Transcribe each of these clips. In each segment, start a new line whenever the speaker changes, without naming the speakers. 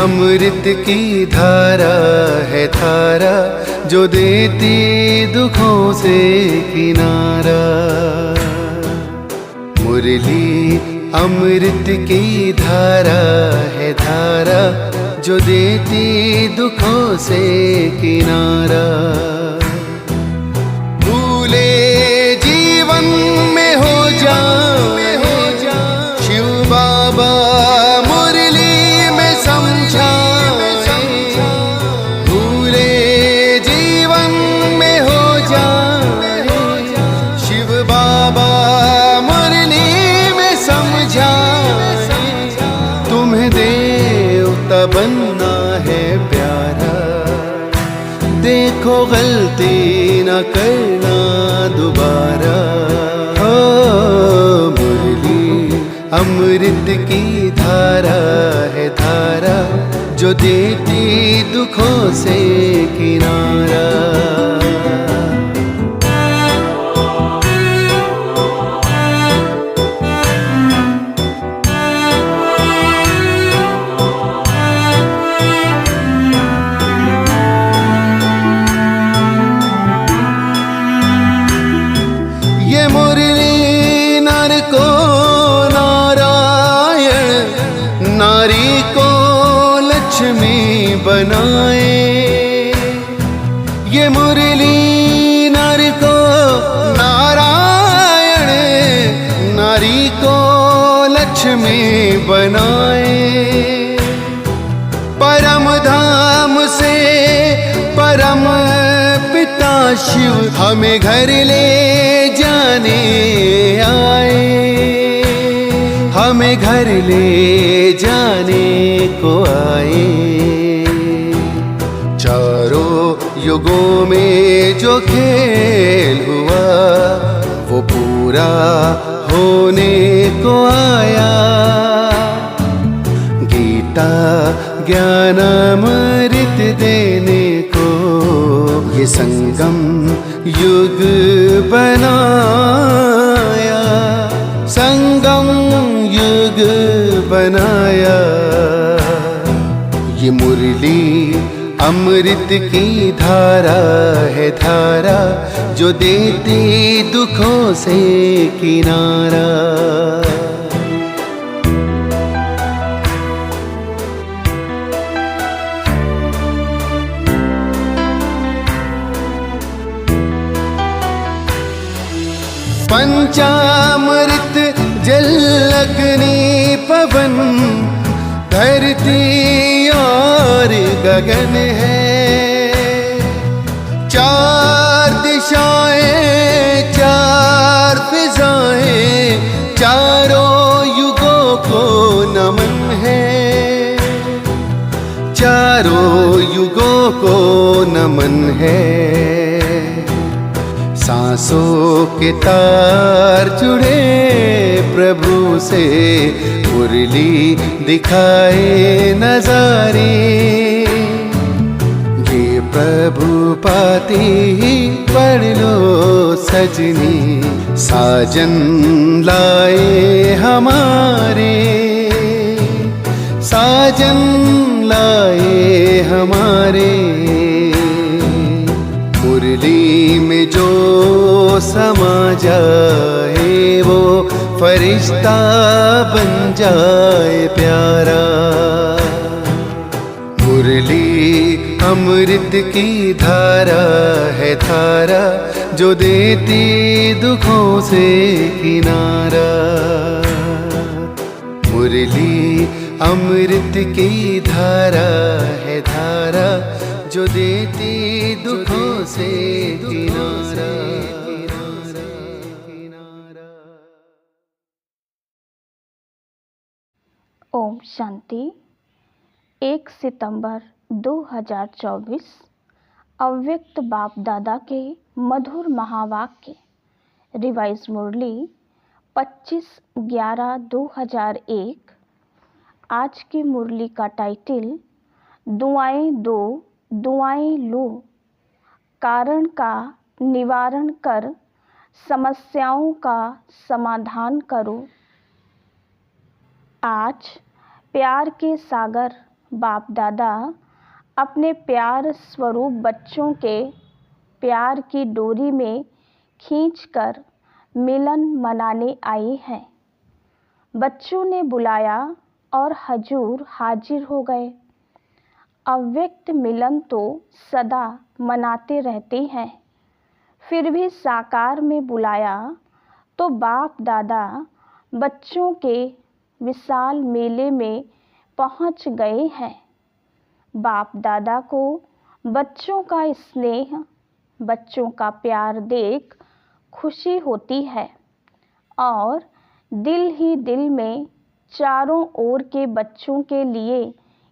अमृत की धारा है धारा, जो देती दुखों से किनारा। मुरली अमृत की धारा है धारा, जो देती दुखों से किनारा। भूले जीवन में हो जाए शिव बाबा मुरली में समझाए। भूले जीवन में हो जाए शिव बाबा मुरली में समझाए। तुम्हें देवता बनना है प्यारा, देखो गलती न करना दोबारा। हो मुरली अमृत की धारा है धारा, जो देती दुखों से किनारा। लक्ष्मी बनाए ये मुरली, नर को नारायण, नारी को लक्ष्मी बनाए। परम धाम से परम पिता शिव हमें घर ले जाने आए। हमें घर ले जाने को आए। चारों युगों में जो खेल हुआ वो पूरा होने को आया। गीता ज्ञान अमृत देने को ये संगम युग बनाया। संगम युग बनाया। ये मुरली अमृत की धारा है धारा, जो देती दुखों से किनारा। पंचामृत जल अग्नि पवन, धरती और गगन है। चार दिशाएं चार फिजाएं, चारों युगों को नमन है। चारों युगों को नमन है। सांसों के तार जुड़े प्रभु से, मुरली दिखाए नजारे। ये प्रभु पाती ही पढ़ लो सजनी, साजन लाए हमारे। साजन लाए हमारे। मुरली में जो समा जाए वो फरिश्ता बन जाए प्यारा। मुरली अमृत की धारा है धारा, जो देती दुखों से किनारा। मुरली अमृत की धारा है धारा, जो देती दुखों से किनारा।
ओम शांति। 1 सितंबर 2024 अव्यक्त बाप दादा के मधुर महावाक्य। रिवाइज मुरली 25/11/2001। आज की मुरली का टाइटल दुआएं दो दुआएं लो, कारण का निवारण कर समस्याओं का समाधान करो। आज प्यार के सागर बाप दादा अपने प्यार स्वरूप बच्चों के प्यार की डोरी में खींचकर मिलन मनाने आए हैं। बच्चों ने बुलाया और हजूर हाजिर हो गए। अव्यक्त मिलन तो सदा मनाते रहते हैं, फिर भी साकार में बुलाया तो बाप दादा बच्चों के विशाल मेले में पहुंच गए हैं। बाप दादा को बच्चों का स्नेह, बच्चों का प्यार देख खुशी होती है और दिल ही दिल में चारों ओर के बच्चों के लिए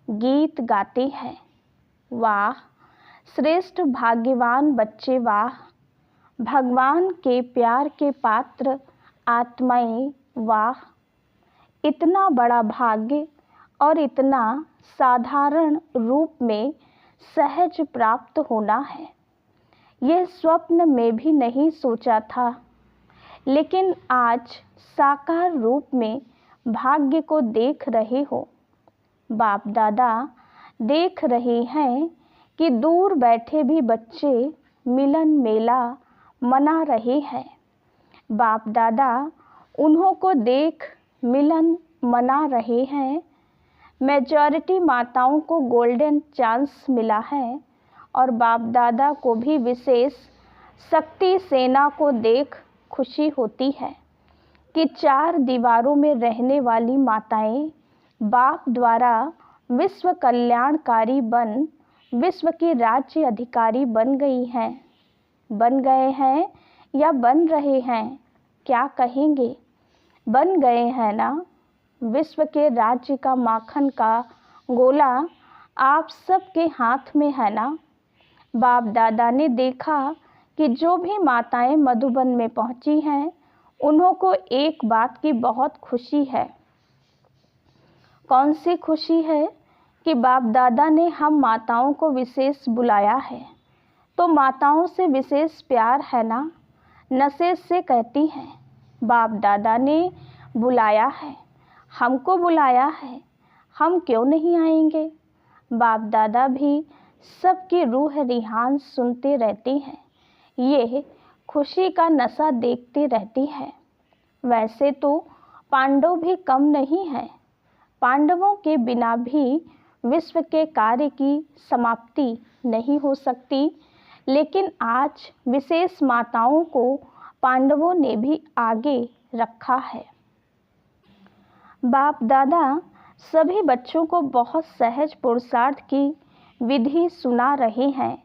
गीत गाते हैं। वाह श्रेष्ठ भाग्यवान बच्चे, वाह भगवान के प्यार के पात्र आत्माएं, वाह इतना बड़ा भाग्य और इतना साधारण रूप में सहज प्राप्त होना है, यह स्वप्न में भी नहीं सोचा था, लेकिन आज साकार रूप में भाग्य को देख रहे हो। बाप दादा देख रहे हैं कि दूर बैठे भी बच्चे मिलन मेला मना रहे हैं। बाप दादा उन्हों को देख मिलन मना रहे हैं। मेजॉरिटी माताओं को गोल्डन चांस मिला है और बाप दादा को भी विशेष शक्ति सेना को देख खुशी होती है कि चार दीवारों में रहने वाली माताएं बाप द्वारा विश्व कल्याणकारी बन विश्व की राज्य अधिकारी बन गई हैं, बन गए हैं या बन रहे हैं, क्या कहेंगे? बन गए हैं ना। विश्व के राज्य का माखन का गोला आप सबके हाथ में है ना। बाप दादा ने देखा कि जो भी माताएं मधुबन में पहुंची हैं, उन्हों को एक बात की बहुत खुशी है। कौन सी खुशी है? कि बाप दादा ने हम माताओं को विशेष बुलाया है, तो माताओं से विशेष प्यार है ना। नशे से कहती हैं बाप दादा ने बुलाया है, हमको बुलाया है, हम क्यों नहीं आएंगे। बाप दादा भी सबकी रूह रिहान सुनते रहते हैं, ये खुशी का नशा देखते रहती है। वैसे तो पांडव भी कम नहीं है, पांडवों के बिना भी विश्व के कार्य की समाप्ति नहीं हो सकती, लेकिन आज विशेष माताओं को पांडवों ने भी आगे रखा है। बाप दादा सभी बच्चों को बहुत सहज पुरुषार्थ की विधि सुना रहे हैं।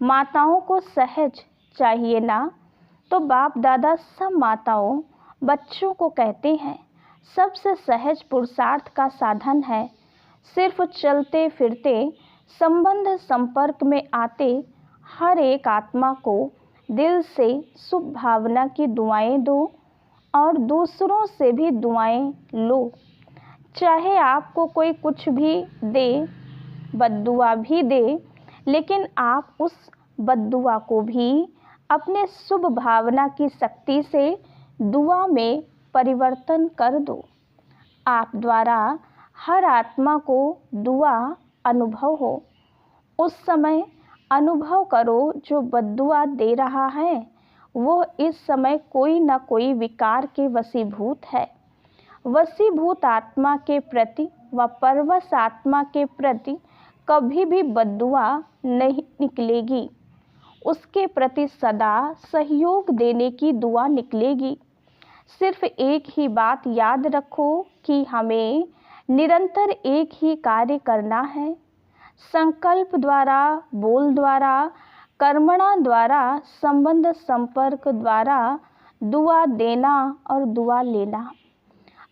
माताओं को सहज चाहिए ना, तो बाप दादा सब माताओं बच्चों को कहते हैं सबसे सहज पुरुषार्थ का साधन है सिर्फ चलते फिरते संबंध संपर्क में आते हर एक आत्मा को दिल से शुभ भावना की दुआएं दो और दूसरों से भी दुआएं लो। चाहे आपको कोई कुछ भी दे, बद्दुआ भी दे, लेकिन आप उस बद्दुआ को भी अपने शुभ भावना की शक्ति से दुआ में परिवर्तन कर दो। आप द्वारा हर आत्मा को दुआ अनुभव हो। उस समय अनुभव करो जो बद्दुआ दे रहा है वो इस समय कोई न कोई विकार के वशीभूत है। वशीभूत आत्मा के प्रति व परवश आत्मा के प्रति कभी भी बद्दुआ नहीं निकलेगी, उसके प्रति सदा सहयोग देने की दुआ निकलेगी। सिर्फ एक ही बात याद रखो कि हमें निरंतर एक ही कार्य करना है। संकल्प द्वारा, बोल द्वारा, कर्मणा द्वारा, संबंध संपर्क द्वारा दुआ देना और दुआ लेना।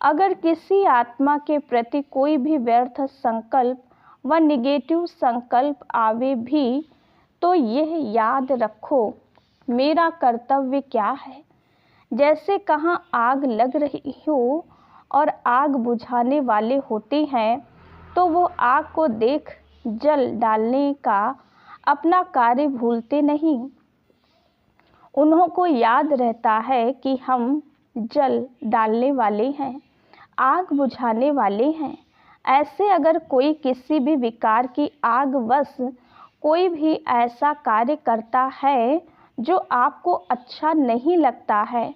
अगर किसी आत्मा के प्रति कोई भी व्यर्थ संकल्प व निगेटिव संकल्प आवे भी तो यह याद रखो मेरा कर्तव्य क्या है। जैसे कहाँ आग लग रही हो और आग बुझाने वाले होते हैं तो वो आग को देख जल डालने का अपना कार्य भूलते नहीं। उन्हों को याद रहता है कि हम जल डालने वाले हैं, आग बुझाने वाले हैं। ऐसे अगर कोई किसी भी विकार की आग वश कोई भी ऐसा कार्य करता है जो आपको अच्छा नहीं लगता है,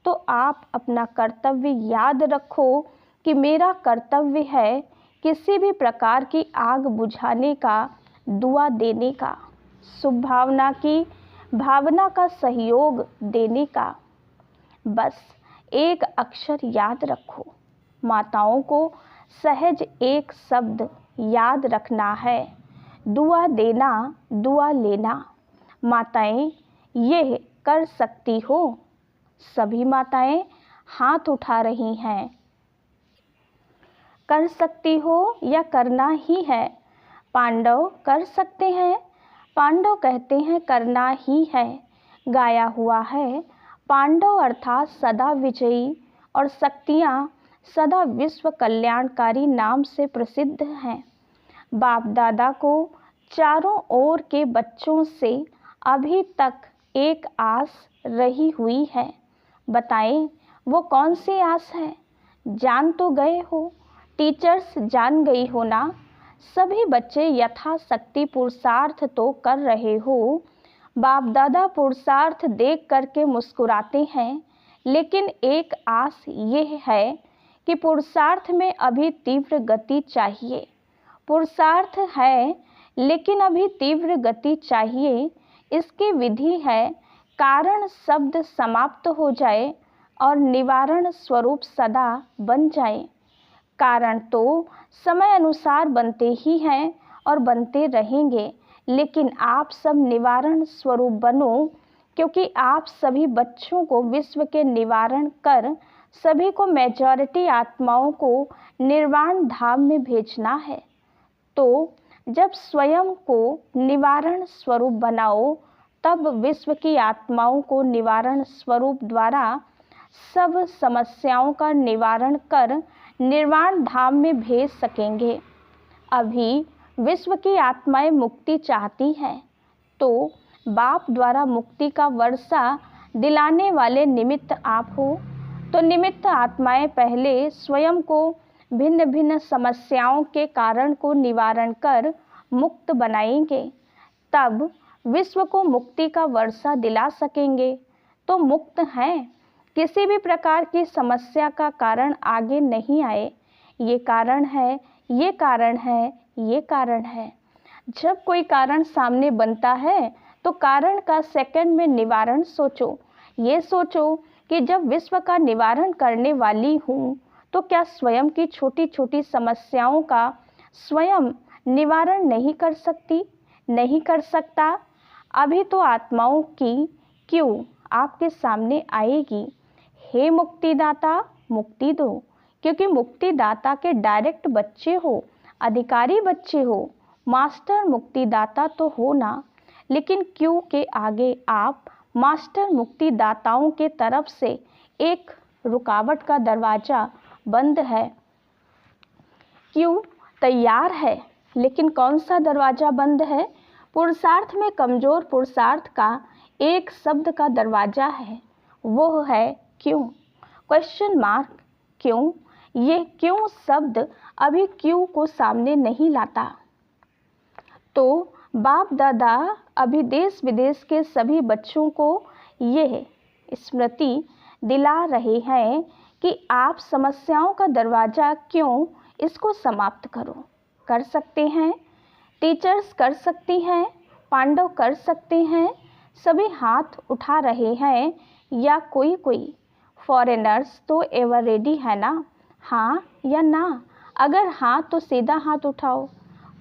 तो आप अपना कर्तव्य याद रखो कि मेरा कर्तव्य है किसी भी प्रकार की आग बुझाने का, दुआ देने का, शुभ भावना की भावना का सहयोग देने का। बस एक अक्षर याद रखो। माताओं को सहज एक शब्द याद रखना है, दुआ देना, दुआ लेना। माताएं ये कर सकती हो? सभी माताएं हाथ उठा रही हैं। कर सकती हो या करना ही है? पांडव कर सकते हैं। पांडव कहते हैं करना ही है। गाया हुआ है, पांडव अर्थात सदा विजयी और शक्तियाँ सदा विश्व कल्याणकारी नाम से प्रसिद्ध हैं। बाप दादा को चारों ओर के बच्चों से अभी तक एक आस रही हुई है। बताएं वो कौन सी आस है? जान तो गए हो, टीचर्स जान गई हो ना। सभी बच्चे यथाशक्ति पुरुषार्थ तो कर रहे हो। बाप दादा पुरुषार्थ देख करके मुस्कुराते हैं, लेकिन एक आस ये है कि पुरुषार्थ में अभी तीव्र गति चाहिए। पुरुषार्थ है लेकिन अभी तीव्र गति चाहिए। इसकी विधि है कारण शब्द समाप्त हो जाए और निवारण स्वरूप सदा बन जाए। कारण तो समय अनुसार बनते ही हैं और बनते रहेंगे, लेकिन आप सब निवारण स्वरूप बनो, क्योंकि आप सभी बच्चों को विश्व के निवारण कर सभी को मेजॉरिटी आत्माओं को निर्वाण धाम में भेजना है। तो जब स्वयं को निवारण स्वरूप बनाओ, तब विश्व की आत्माओं को निवारण स्वरूप द्वारा सब समस्याओं का निवारण कर निर्वाण धाम में भेज सकेंगे। अभी विश्व की आत्माएं मुक्ति चाहती हैं, तो बाप द्वारा मुक्ति का वर्षा दिलाने वाले निमित्त आप हो। तो निमित्त आत्माएं पहले स्वयं को भिन्न भिन्न समस्याओं के कारण को निवारण कर मुक्त बनाएंगे, तब विश्व को मुक्ति का वर्षा दिला सकेंगे। तो मुक्त हैं, किसी भी प्रकार की समस्या का कारण आगे नहीं आए। ये कारण है, ये कारण है, ये कारण है। जब कोई कारण सामने बनता है तो कारण का सेकंड में निवारण सोचो। ये सोचो कि जब विश्व का निवारण करने वाली हूँ, तो क्या स्वयं की छोटी छोटी समस्याओं का स्वयं निवारण नहीं कर सकती, नहीं कर सकता? अभी तो आत्माओं की क्यों आपके सामने आएगी, हे मुक्तिदाता मुक्ति दो, क्योंकि मुक्तिदाता के डायरेक्ट बच्चे हो, अधिकारी बच्चे हो। मास्टर मुक्तिदाता तो हो ना, लेकिन क्यों के आगे आप मास्टर मुक्तिदाताओं के तरफ से एक रुकावट का दरवाज़ा बंद है। क्यों तैयार है, लेकिन कौन सा दरवाज़ा बंद है? पुरुषार्थ में कमज़ोर पुरुषार्थ का एक शब्द का दरवाज़ा है, वो है क्यों। क्वेश्चन मार्क क्यों। ये क्यों शब्द अभी क्यों को सामने नहीं लाता। तो बाप दादा अभी देश विदेश के सभी बच्चों को ये स्मृति दिला रहे हैं कि आप समस्याओं का दरवाज़ा क्यों, इसको समाप्त करो। कर सकते हैं, टीचर्स कर सकती हैं, पांडव कर सकते हैं, सभी हाथ उठा रहे हैं, या कोई फॉरेनर्स तो एवर रेडी है ना, हाँ या ना? अगर हाँ तो सीधा हाथ उठाओ।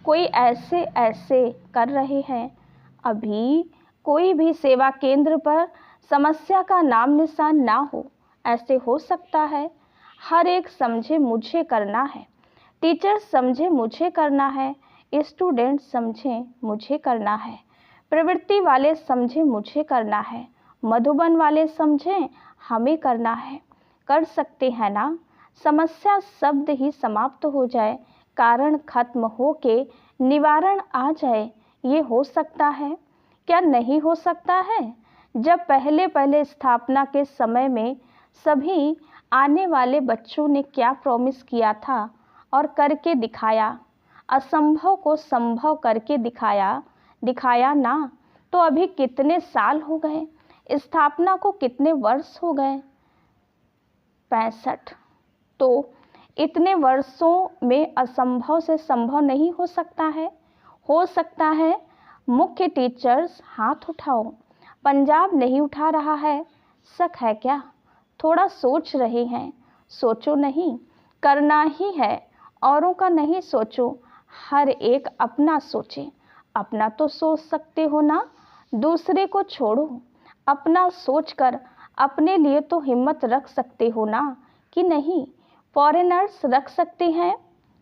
कोई ऐसे कर रहे हैं। अभी कोई भी सेवा केंद्र पर समस्या का नाम निशान ना हो, ऐसे हो सकता है? हर एक समझे मुझे करना है, टीचर समझे मुझे करना है, स्टूडेंट समझे मुझे करना है, प्रवृत्ति वाले समझे मुझे करना है, मधुबन वाले समझें हमें करना है। कर सकते हैं ना? समस्या शब्द ही समाप्त हो जाए, कारण खत्म हो के निवारण आ जाए, ये हो सकता है? क्या नहीं हो सकता है? जब पहले स्थापना के समय में सभी आने वाले बच्चों ने क्या प्रॉमिस किया था, और करके दिखाया, असंभव को संभव करके दिखाया, दिखाया ना। तो अभी कितने साल हो गए, स्थापना को कितने वर्ष हो गए? 65। तो इतने वर्षों में असंभव से संभव नहीं हो सकता है? हो सकता है। मुख्य टीचर्स हाथ उठाओ। पंजाब नहीं उठा रहा है, शक है क्या? थोड़ा सोच रहे हैं, सोचो नहीं, करना ही है, औरों का नहीं सोचो, हर एक अपना सोचे। अपना तो सोच सकते हो ना, दूसरे को छोड़ो। अपना सोचकर अपने लिए तो हिम्मत रख सकते हो ना, कि नहीं? फॉरेनर्स रख सकते हैं?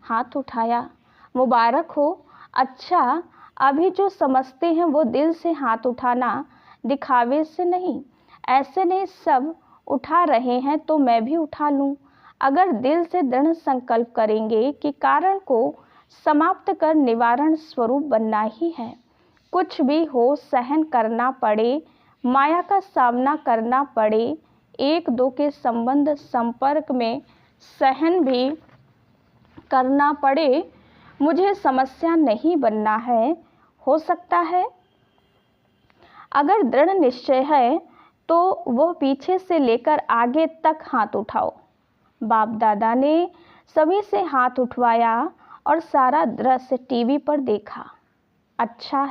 हाथ उठाया, मुबारक हो। अच्छा, अभी जो समझते हैं वो दिल से हाथ उठाना, दिखावे से नहीं। ऐसे नहीं सब उठा रहे हैं तो मैं भी उठा लूं। अगर दिल से दृढ़ संकल्प करेंगे कि कारण को समाप्त कर निवारण स्वरूप बनना ही है, कुछ भी हो सहन करना पड़े, माया का सामना करना पड़े, एक दो के संबंध संपर्क में सहन भी करना पड़े, मुझे समस्या नहीं बनना है। हो सकता है। अगर दृढ़ निश्चय है तो वह पीछे से लेकर आगे तक हाथ उठाओ। बाप दादा ने सभी से हाथ उठवाया और सारा दृश्य टीवी पर देखा। अच्छा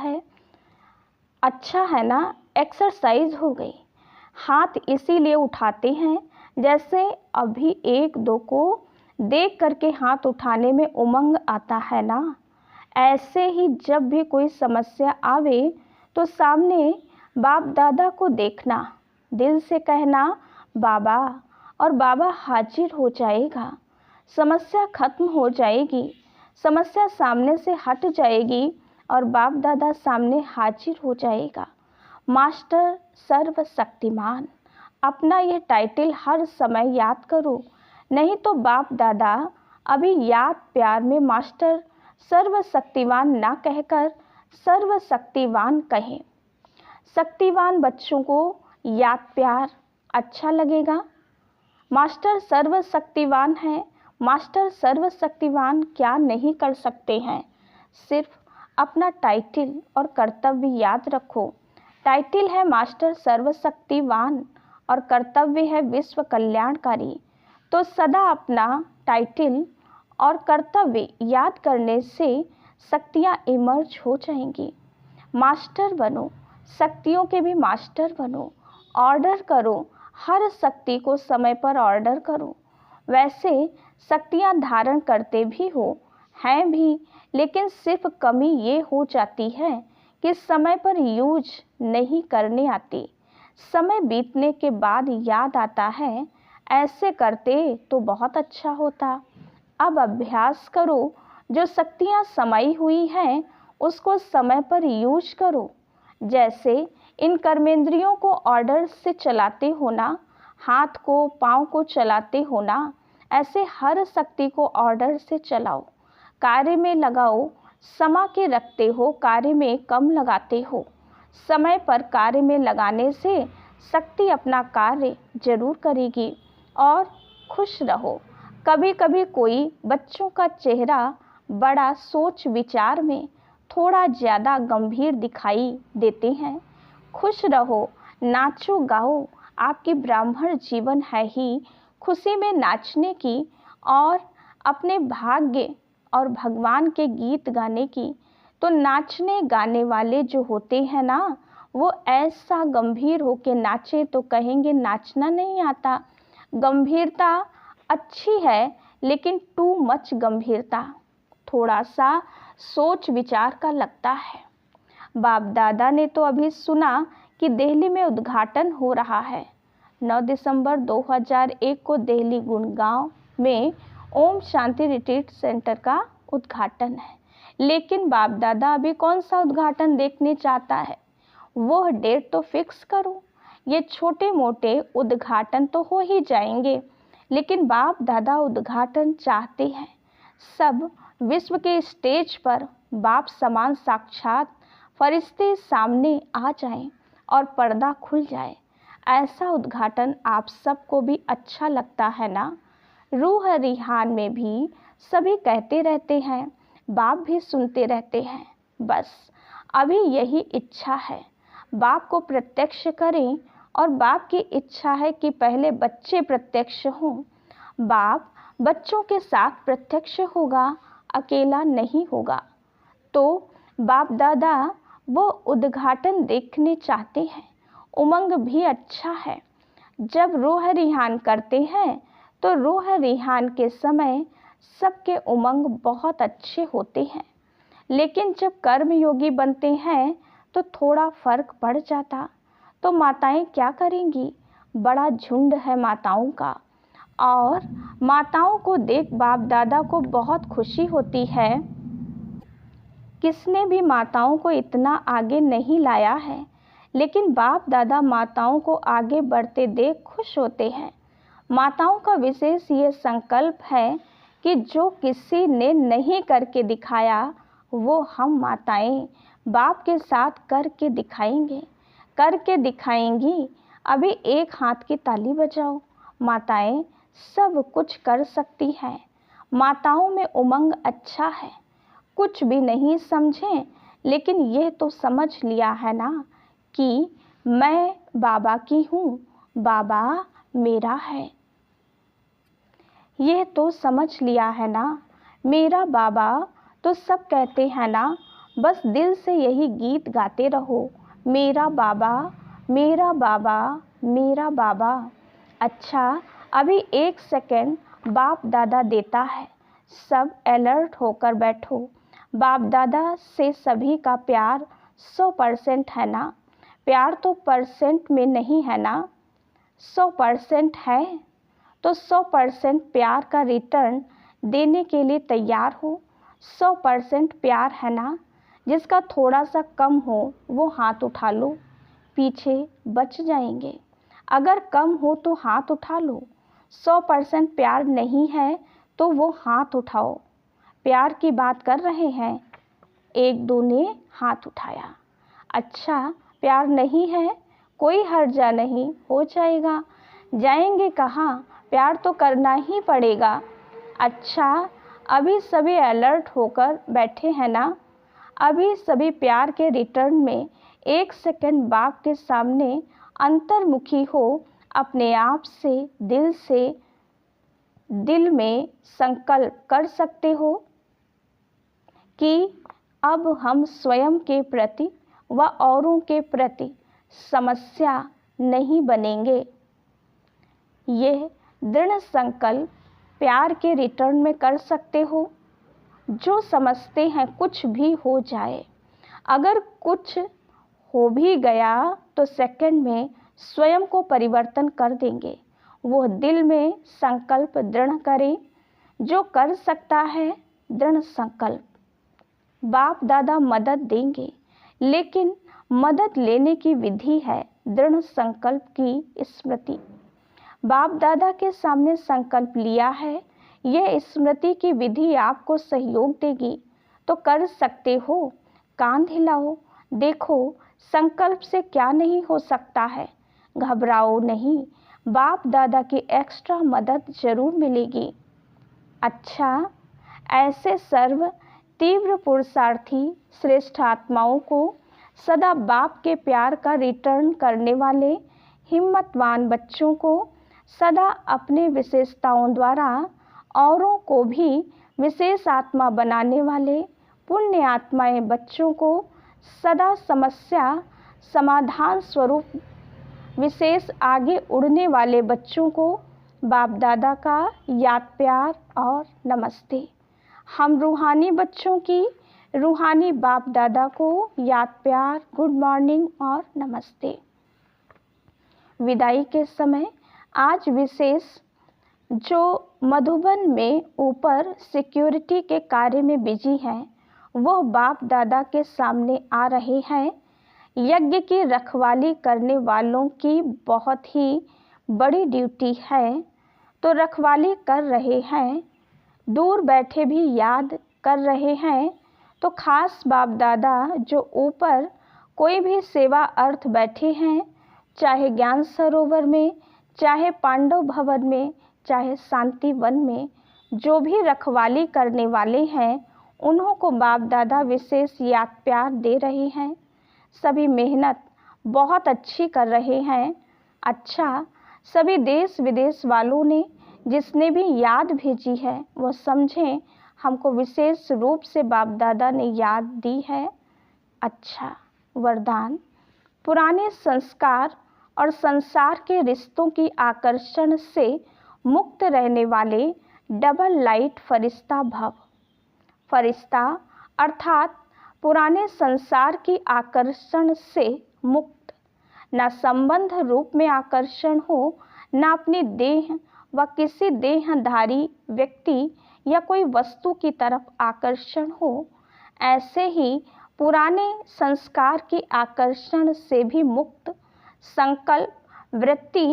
है ना, एक्सरसाइज हो गई। हाथ इसीलिए उठाते हैं जैसे अभी एक दो को देख करके हाथ उठाने में उमंग आता है ना, ऐसे ही जब भी कोई समस्या आवे तो सामने बाप दादा को देखना, दिल से कहना बाबा, और बाबा हाजिर हो जाएगा। समस्या खत्म हो जाएगी, समस्या सामने से हट जाएगी और बाप दादा सामने हाजिर हो जाएगा। मास्टर सर्वशक्तिमान, अपना ये टाइटल हर समय याद करो, नहीं तो बाप दादा अभी याद प्यार में मास्टर सर्वशक्तिवान ना कहकर सर्वशक्तिवान कहें। शक्तिवान बच्चों को याद प्यार अच्छा लगेगा। मास्टर सर्वशक्तिवान है, मास्टर सर्वशक्तिवान क्या नहीं कर सकते हैं? सिर्फ अपना टाइटल और कर्तव्य याद रखो। टाइटल है मास्टर सर्वशक्तिवान और कर्तव्य है विश्व कल्याणकारी। तो सदा अपना टाइटल और कर्तव्य याद करने से शक्तियाँ इमर्ज हो जाएंगी। मास्टर बनो, शक्तियों के भी मास्टर बनो। ऑर्डर करो, हर शक्ति को समय पर ऑर्डर करो। वैसे शक्तियाँ धारण करते भी हो, हैं भी, लेकिन सिर्फ कमी ये हो जाती है कि समय पर यूज नहीं करने आती। समय बीतने के बाद याद आता है, ऐसे करते तो बहुत अच्छा होता। अब अभ्यास करो, जो शक्तियाँ समाई हुई हैं उसको समय पर यूज करो। जैसे इन कर्मेंद्रियों को ऑर्डर से चलाते हो ना, हाथ को पाँव को चलाते हो ना, ऐसे हर शक्ति को ऑर्डर से चलाओ। कार्य में लगाओ, समा के रखते हो, कार्य में कम लगाते हो। समय पर कार्य में लगाने से शक्ति अपना कार्य जरूर करेगी। और खुश रहो। कभी कभी कोई बच्चों का चेहरा बड़ा सोच विचार में थोड़ा ज़्यादा गंभीर दिखाई देते हैं। खुश रहो, नाचो गाओ, आपकी ब्राह्मण जीवन है ही खुशी में नाचने की और अपने भाग्य और भगवान के गीत गाने की। तो नाचने गाने वाले जो होते हैं ना, वो ऐसा गंभीर होके नाचे तो कहेंगे नाचना नहीं आता। गंभीरता अच्छी है, लेकिन टू मच गंभीरता थोड़ा सा सोच विचार का लगता है। बाप दादा ने तो अभी सुना कि दिल्ली में उद्घाटन हो रहा है। 9 दिसंबर 2001 को दिल्ली गुड़गांव में ओम शांति रिट्रीट सेंटर का उद्घाटन है। लेकिन बाप दादा अभी कौन सा उद्घाटन देखने चाहता है? वह डेट तो फिक्स करो। ये छोटे मोटे उद्घाटन तो हो ही जाएंगे, लेकिन बाप दादा उद्घाटन चाहते हैं। सब विश्व के स्टेज पर बाप समान साक्षात फरिश्ते सामने आ जाएं और पर्दा खुल जाए। ऐसा उद्घाटन आप सबको भी अच्छा लगता है ना? रूह रिहान में भी सभी कहते रहते हैं, बाप भी सुनते रहते हैं। बस अभी यही इच्छा है, बाप को प्रत्यक्ष करें। और बाप की इच्छा है कि पहले बच्चे प्रत्यक्ष हों। बाप बच्चों के साथ प्रत्यक्ष होगा, अकेला नहीं होगा। तो बाप दादा वो उद्घाटन देखने चाहते हैं। उमंग भी अच्छा है। जब रूह रिहान करते हैं तो रूह रिहान के समय सबके उमंग बहुत अच्छे होते हैं, लेकिन जब कर्मयोगी बनते हैं तो थोड़ा फर्क पड़ जाता। तो माताएं क्या करेंगी? बड़ा झुंड है माताओं का, और माताओं को देख बाप दादा को बहुत खुशी होती है। किसने भी माताओं को इतना आगे नहीं लाया है, लेकिन बाप दादा माताओं को आगे बढ़ते देख खुश होते हैं। माताओं का विशेष ये संकल्प है कि जो किसी ने नहीं करके दिखाया वो हम माताएं बाप के साथ करके दिखाएंगे, करके दिखाएंगी। अभी एक हाथ की ताली बजाओ। माताएं सब कुछ कर सकती हैं। माताओं में उमंग अच्छा है। कुछ भी नहीं समझें, लेकिन यह तो समझ लिया है ना कि मैं बाबा की हूँ, बाबा मेरा है। यह तो समझ लिया है ना, मेरा बाबा। तो सब कहते हैं ना, बस दिल से यही गीत गाते रहो, मेरा बाबा, मेरा बाबा, मेरा बाबा। अच्छा, अभी एक सेकेंड बाप दादा देता है। सब अलर्ट होकर बैठो। बाप दादा से सभी का प्यार 100% है ना? प्यार तो परसेंट में नहीं है ना, 100% है। तो 100% प्यार का रिटर्न देने के लिए तैयार हो। 100% प्यार है ना? जिसका थोड़ा सा कम हो वो हाथ उठा लो, पीछे बच जाएंगे। अगर कम हो तो हाथ उठा लो। 100% प्यार नहीं है तो वो हाथ उठाओ। प्यार की बात कर रहे हैं। एक दो ने हाथ उठाया। अच्छा, प्यार नहीं है, कोई हर्जा नहीं, हो जाएगा। जाएंगे कहाँ? प्यार तो करना ही पड़ेगा। अच्छा, अभी सभी अलर्ट होकर बैठे हैं ना? अभी सभी प्यार के रिटर्न में एक सेकंड बाप के सामने अंतर्मुखी हो। अपने आप से दिल में संकल्प कर सकते हो कि अब हम स्वयं के प्रति व औरों के प्रति समस्या नहीं बनेंगे। यह दृढ़ संकल्प प्यार के रिटर्न में कर सकते हो। जो समझते हैं कुछ भी हो जाए, अगर कुछ हो भी गया तो सेकंड में स्वयं को परिवर्तन कर देंगे। वो दिल में संकल्प दृढ़ करें। जो कर सकता है दृढ़ संकल्प। बाप दादा मदद देंगे, लेकिन मदद लेने की विधि है दृढ़ संकल्प की स्मृति। बाप दादा के सामने संकल्प लिया है, यह स्मृति की विधि आपको सहयोग देगी। तो कर सकते हो। कान हिलाओ, देखो संकल्प से क्या नहीं हो सकता है। घबराओ नहीं, बाप दादा की एक्स्ट्रा मदद जरूर मिलेगी। अच्छा, ऐसे सर्व तीव्र पुरुषार्थी श्रेष्ठ आत्माओं को सदा बाप के प्यार का रिटर्न करने वाले हिम्मतवान बच्चों को सदा अपने विशेषताओं द्वारा औरों को भी विशेष आत्मा बनाने वाले पुण्य आत्माएं बच्चों को सदा समस्या समाधान स्वरूप विशेष आगे उड़ने वाले बच्चों को बाप दादा का याद प्यार और नमस्ते। हम रूहानी बच्चों की रूहानी बाप दादा को याद प्यार, गुड मॉर्निंग और नमस्ते। विदाई के समय आज विशेष जो मधुबन में ऊपर सिक्योरिटी के कार्य में बिजी हैं, वह बाप दादा के सामने आ रहे हैं। यज्ञ की रखवाली करने वालों की बहुत ही बड़ी ड्यूटी है, तो रखवाली कर रहे हैं। दूर बैठे भी याद कर रहे हैं। तो खास बाप दादा जो ऊपर कोई भी सेवा अर्थ बैठे हैं, चाहे ज्ञान सरोवर में, चाहे पांडव भवन में, चाहे शांति वन में, जो भी रखवाली करने वाले हैं उन्हों को बाप दादा विशेष याद प्यार दे रहे हैं। सभी मेहनत बहुत अच्छी कर रहे हैं। अच्छा, सभी देश विदेश वालों ने जिसने भी याद भेजी है वो समझें हमको विशेष रूप से बाप दादा ने याद दी है। अच्छा, वरदान। पुराने संस्कार और संसार के रिश्तों की आकर्षण से मुक्त रहने वाले डबल लाइट फरिश्ता भव। फरिश्ता अर्थात पुराने संसार की आकर्षण से मुक्त, न संबंध रूप में आकर्षण हो, न अपनी देह व किसी देहधारी व्यक्ति या कोई वस्तु की तरफ आकर्षण हो। ऐसे ही पुराने संस्कार की आकर्षण से भी मुक्त, संकल्प, वृत्ति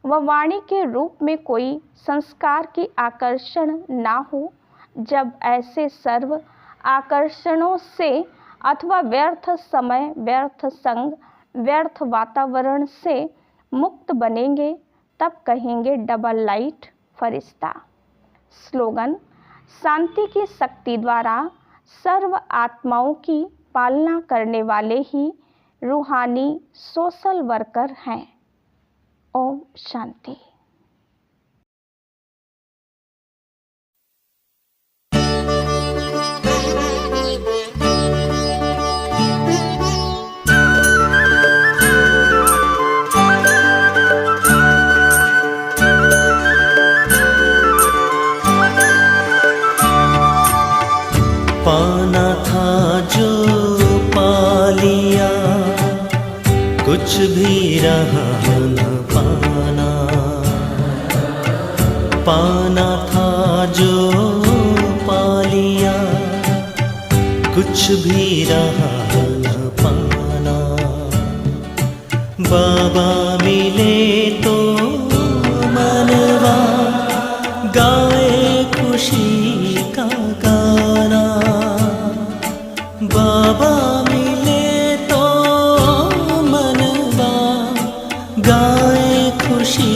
व वाणी के रूप में कोई संस्कार की आकर्षण ना हो। जब ऐसे सर्व आकर्षणों से अथवा व्यर्थ समय, व्यर्थ संग, व्यर्थ वातावरण से मुक्त बनेंगे तब कहेंगे डबल लाइट फरिश्ता। स्लोगन। शांति की शक्ति द्वारा सर्व आत्माओं की पालना करने वाले ही रूहानी सोशल वर्कर हैं। ओम शांति।
पाना था जो पा लिया, कुछ भी रहा न पाना। पाना था जो पा लिया, कुछ भी रहा न पाना। बाबा मिले तो मनवा गाए खुशी का गाना। बाबा मिले तो मनवा गाए खुशी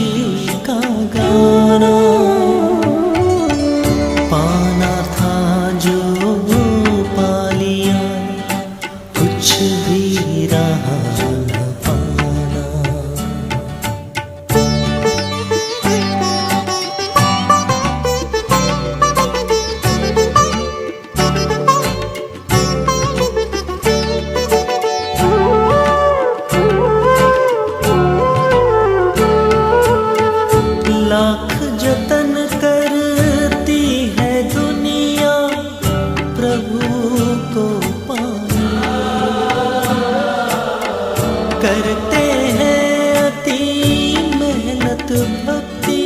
का गाना। पाना था जो पा लिया, कुछ भी रहा न पाना। लाख जतन करती है दुनिया प्रभु को पाने। करते हैं अति मेहनत भक्ति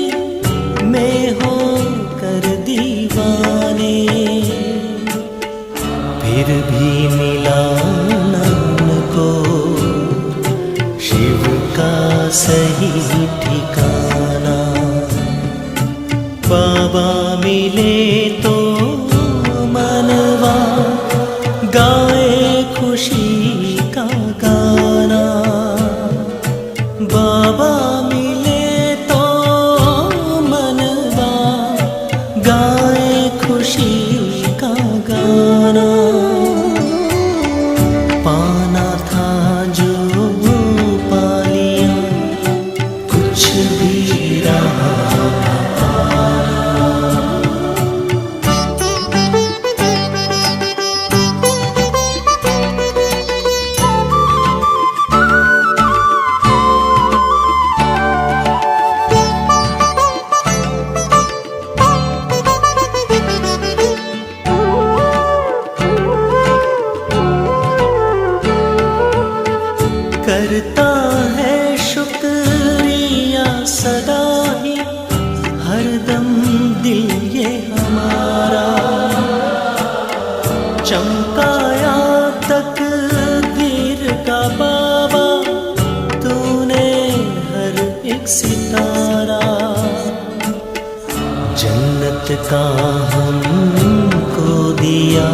में हो कर दीवाने। फिर भी मिला न को शिव का सही ठिकाना। बाबा मिले तो मनवा गाए खुशी का गाना। बाबा मिले तो मनवा गाए खुशी का गाना। पाना था जो पा लिया, कुछ भी रहा करता है शुक्रिया सदा ही हरदम दिल ये हमारा। चमकाया तकदीर का बाबा तूने हर एक सितारा। जन्नत का हमको दिया